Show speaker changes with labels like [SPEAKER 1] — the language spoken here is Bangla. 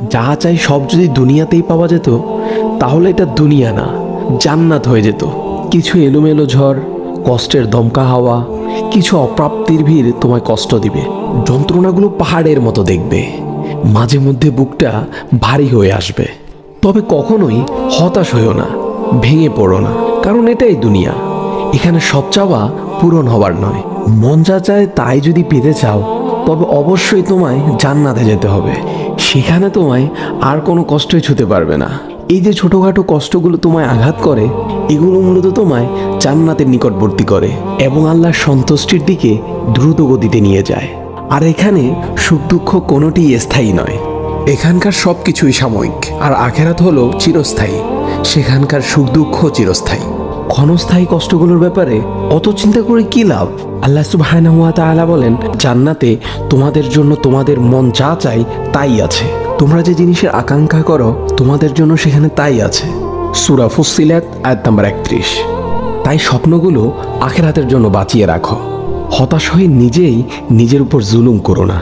[SPEAKER 1] যা চাই সব যদি দুনিয়াতেই পাওয়া যেত তাহলে এটা দুনিয়া না, জান্নাত হয়ে যেত। কিছু এলোমেলো ঝড়, কষ্টের দমকা হাওয়া, কিছু অপ্রাপ্তির ভিড় তোমায় কষ্ট দিবে, যন্ত্রণাগুলো পাহাড়ের মতো দেখবে, মাঝে মধ্যে বুকটা ভারী হয়ে আসবে। তবে কখনোই হতাশ হইও না, ভেঙে পড়ো না, কারণ এটাই দুনিয়া। এখানে সব চাওয়া পূরণ হবার নয়। মন যা চায় তাই যদি পেতে চাও তবে অবশ্যই তোমায় জান্নাতে যেতে হবে। সেখানে তোমায় আর কোনো কষ্টই ছুতে পারবে না। এই যে ছোটোখাটো কষ্টগুলো তোমায় আঘাত করে, এগুলো মূলত তোমায় জান্নাতের নিকটবর্তী করে এবং আল্লাহর সন্তুষ্টির দিকে দ্রুত গতিতে নিয়ে যায়। আর এখানে সুখ দুঃখ কোনোটিই স্থায়ী নয়। এখানকার সব কিছুই সাময়িক, আর আখেরাত হলো চিরস্থায়ী। সেখানকার সুখ দুঃখ চিরস্থায়ী। ক্ষণস্থায়ী কষ্টগুলোর ব্যাপারে অত চিন্তা করে কি লাভ? আল্লাহ সুবহানাহু ওয়া তাআলা বলেন, জান্নাতে তোমাদের জন্য তোমাদের মন যা চাই তাই আছে। তোমরা যে জিনিসের আকাঙ্ক্ষা করো তোমাদের জন্য সেখানে তাই আছে। সূরা ফুসসিলাত আয়াত নাম্বার 31। তাই স্বপ্নগুলো আখিরাতের জন্য বাঁচিয়ে রাখো। হতাশ হয়ে নিজেই নিজের উপর জুলুম করো না।